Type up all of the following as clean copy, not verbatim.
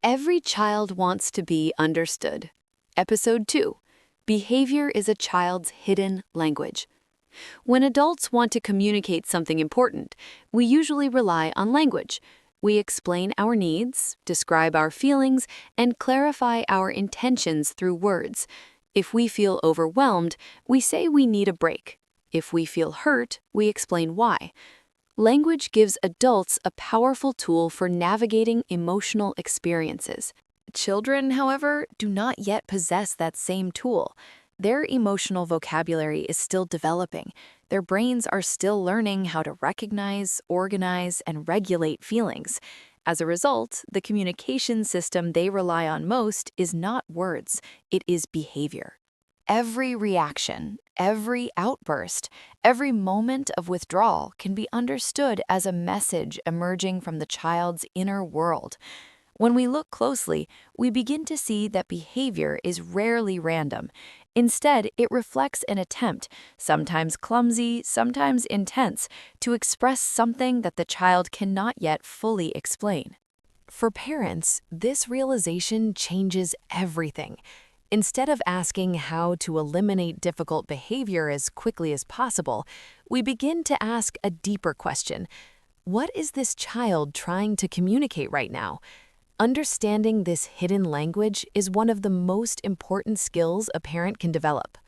Every child wants to be understood. Episode 2. Behavior is a child's hidden language. When adults want to communicate something important, we usually rely on language. We explain our needs, describe our feelings, and clarify our intentions through words. If we feel overwhelmed, we say we need a break. If we feel hurt, we explain why. Language gives adults a powerful tool for navigating emotional experiences. Children, however, do not yet possess that same tool. Their emotional vocabulary is still developing. Their brains are still learning how to recognize, organize, and regulate feelings. As a result, the communication system they rely on most is not words, it is behavior. Every reaction, every outburst, every moment of withdrawal can be understood as a message emerging from the child's inner world. When we look closely, we begin to see that behavior is rarely random. Instead, it reflects an attempt, sometimes clumsy, sometimes intense, to express something that the child cannot yet fully explain. For parents, this realization changes everything. Instead of asking how to eliminate difficult behavior as quickly as possible, we begin to ask a deeper question. What is this child trying to communicate right now? Understanding this hidden language is one of the most important skills a parent can develop.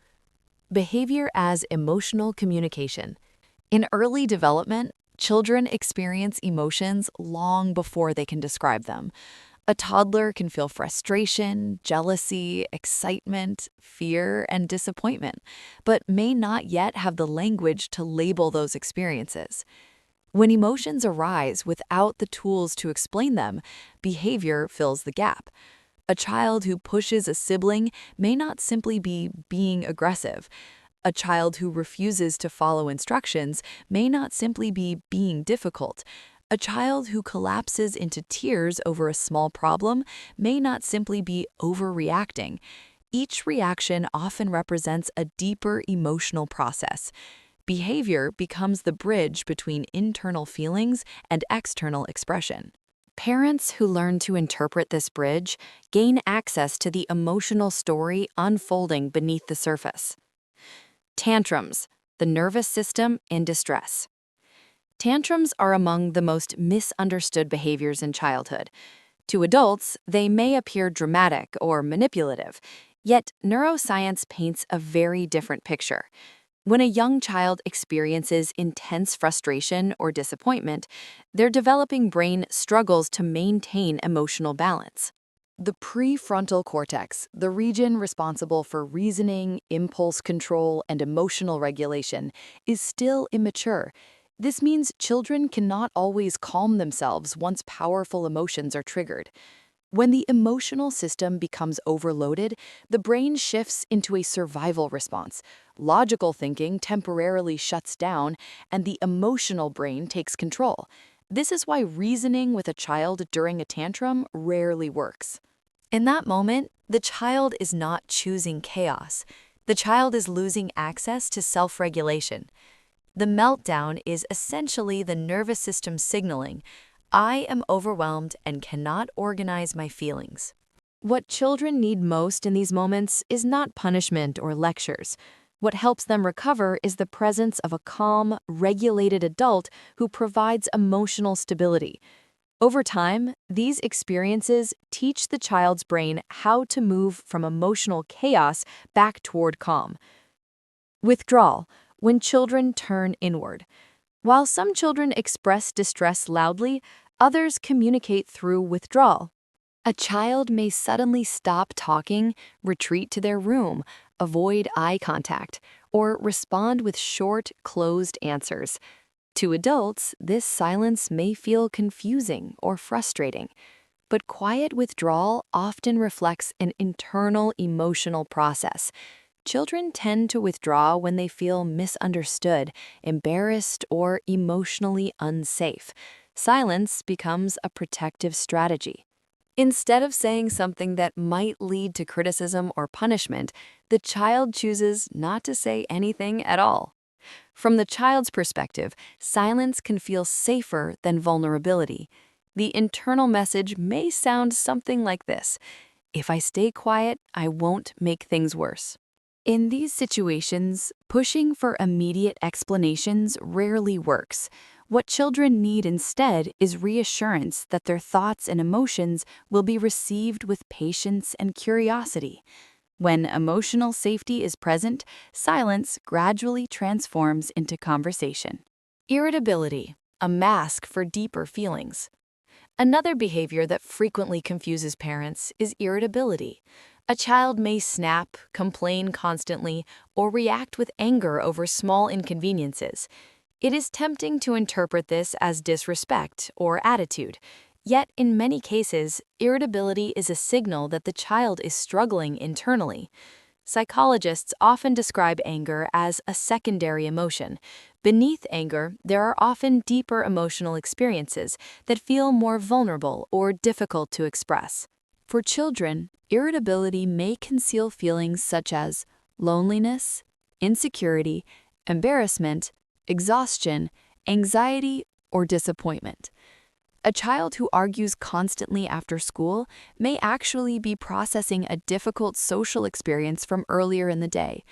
Behavior as emotional communication. In early development, children experience emotions long before they can describe them. A toddler can feel frustration, jealousy, excitement, fear, and disappointment, but may not yet have the language to label those experiences. When emotions arise without the tools to explain them, behavior fills the gap. A child who pushes a sibling may not simply be being aggressive. A child who refuses to follow instructions may not simply be being difficult. A child who collapses into tears over a small problem may not simply be overreacting. Each reaction often represents a deeper emotional process. Behavior becomes the bridge between internal feelings and external expression. Parents who learn to interpret this bridge gain access to the emotional story unfolding beneath the surface. Tantrums, the nervous system in distress. Tantrums are among the most misunderstood behaviors in childhood. To adults, they may appear dramatic or manipulative, yet neuroscience paints a very different picture. When a young child experiences intense frustration or disappointment, their developing brain struggles to maintain emotional balance. The prefrontal cortex, the region responsible for reasoning, impulse control, and emotional regulation, is still immature. This means children cannot always calm themselves once powerful emotions are triggered. When the emotional system becomes overloaded, the brain shifts into a survival response. Logical thinking temporarily shuts down, and the emotional brain takes control. This is why reasoning with a child during a tantrum rarely works. In that moment, the child is not choosing chaos. The child is losing access to self-regulation. The meltdown is essentially the nervous system signaling, I am overwhelmed and cannot organize my feelings. What children need most in these moments is not punishment or lectures. What helps them recover is the presence of a calm, regulated adult who provides emotional stability. Over time, these experiences teach the child's brain how to move from emotional chaos back toward calm. Withdrawal, when children turn inward. While some children express distress loudly, others communicate through withdrawal. A child may suddenly stop talking, retreat to their room, avoid eye contact, or respond with short, closed answers. To adults, this silence may feel confusing or frustrating, but quiet withdrawal often reflects an internal emotional process. Children tend to withdraw when they feel misunderstood, embarrassed, or emotionally unsafe. Silence becomes a protective strategy. Instead of saying something that might lead to criticism or punishment, the child chooses not to say anything at all. From the child's perspective, silence can feel safer than vulnerability. The internal message may sound something like this: if I stay quiet, I won't make things worse. In these situations, pushing for immediate explanations rarely works. What children need instead is reassurance that their thoughts and emotions will be received with patience and curiosity. When emotional safety is present, silence gradually transforms into conversation. Irritability, a mask for deeper feelings. Another behavior that frequently confuses parents is irritability. A child may snap, complain constantly, or react with anger over small inconveniences. It is tempting to interpret this as disrespect or attitude. Yet, in many cases, irritability is a signal that the child is struggling internally. Psychologists often describe anger as a secondary emotion. Beneath anger, there are often deeper emotional experiences that feel more vulnerable or difficult to express. For children, irritability may conceal feelings such as loneliness, insecurity, embarrassment, exhaustion, anxiety, or disappointment. A child who argues constantly after school may actually be processing a difficult social experience from earlier in the day.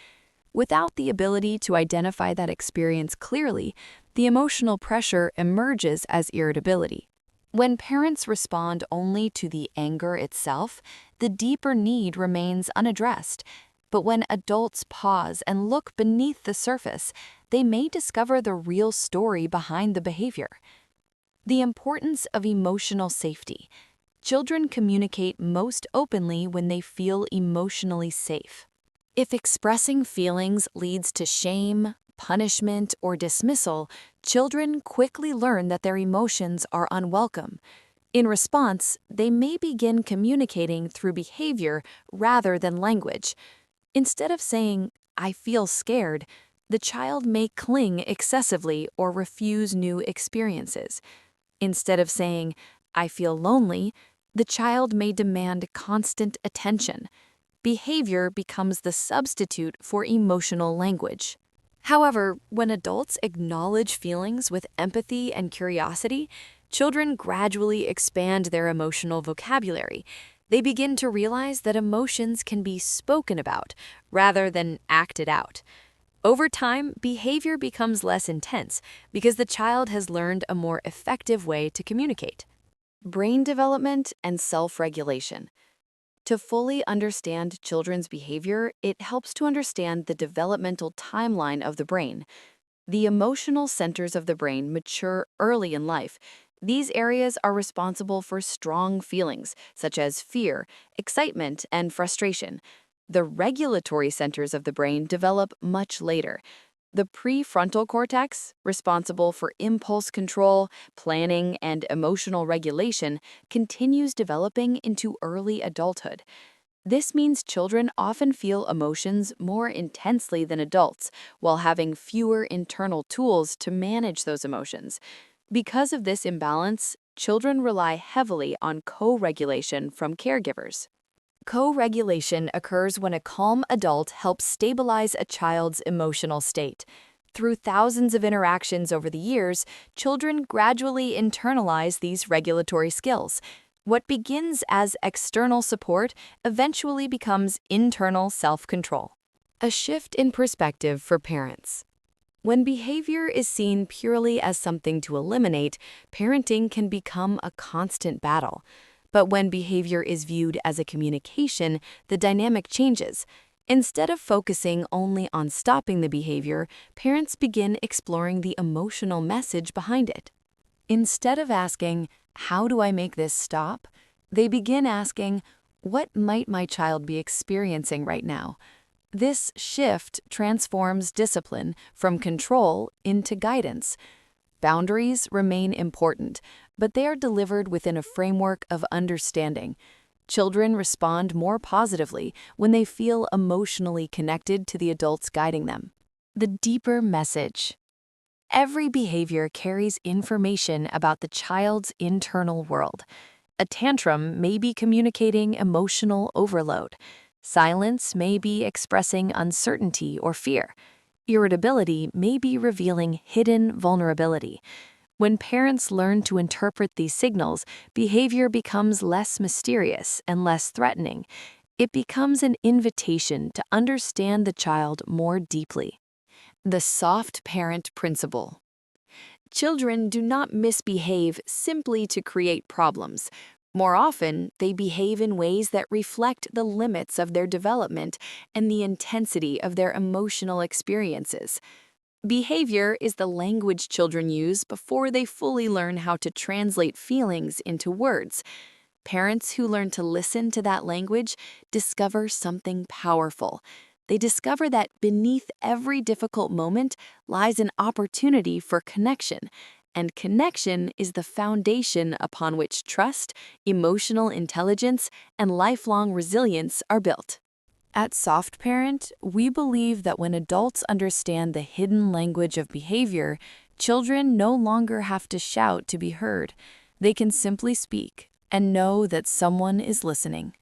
Without the ability to identify that experience clearly, the emotional pressure emerges as irritability. When parents respond only to the anger itself, the deeper need remains unaddressed. But when adults pause and look beneath the surface, they may discover the real story behind the behavior. The importance of emotional safety. Children communicate most openly when they feel emotionally safe. If expressing feelings leads to shame, punishment, or dismissal, children quickly learn that their emotions are unwelcome. In response, they may begin communicating through behavior rather than language. Instead of saying, "I feel scared," the child may cling excessively or refuse new experiences. Instead of saying, "I feel lonely," the child may demand constant attention. Behavior becomes the substitute for emotional language. However, when adults acknowledge feelings with empathy and curiosity, children gradually expand their emotional vocabulary. They begin to realize that emotions can be spoken about rather than acted out. Over time, behavior becomes less intense because the child has learned a more effective way to communicate. Brain development and self-regulation. To fully understand children's behavior, it helps to understand the developmental timeline of the brain. The emotional centers of the brain mature early in life. These areas are responsible for strong feelings, such as fear, excitement, and frustration. The regulatory centers of the brain develop much later. The prefrontal cortex, responsible for impulse control, planning, and emotional regulation, continues developing into early adulthood. This means children often feel emotions more intensely than adults, while having fewer internal tools to manage those emotions. Because of this imbalance, children rely heavily on co-regulation from caregivers. Co-regulation occurs when a calm adult helps stabilize a child's emotional state. Through thousands of interactions over the years, children gradually internalize these regulatory skills. What begins as external support eventually becomes internal self-control. A shift in perspective for parents. When behavior is seen purely as something to eliminate, parenting can become a constant battle. But when behavior is viewed as a communication, the dynamic changes. Instead of focusing only on stopping the behavior, parents begin exploring the emotional message behind it. Instead of asking, "How do I make this stop?" they begin asking, "What might my child be experiencing right now?" This shift transforms discipline from control into guidance. Boundaries remain important, but they are delivered within a framework of understanding. Children respond more positively when they feel emotionally connected to the adults guiding them. The deeper message. Every behavior carries information about the child's internal world. A tantrum may be communicating emotional overload. Silence may be expressing uncertainty or fear. Irritability may be revealing hidden vulnerability. When parents learn to interpret these signals, behavior becomes less mysterious and less threatening. It becomes an invitation to understand the child more deeply. The soft parent principle. Children do not misbehave simply to create problems. More often, they behave in ways that reflect the limits of their development and the intensity of their emotional experiences. Behavior is the language children use before they fully learn how to translate feelings into words. Parents who learn to listen to that language discover something powerful. They discover that beneath every difficult moment lies an opportunity for connection, and connection is the foundation upon which trust, emotional intelligence, and lifelong resilience are built. At SoftParent, we believe that when adults understand the hidden language of behavior, children no longer have to shout to be heard. They can simply speak and know that someone is listening.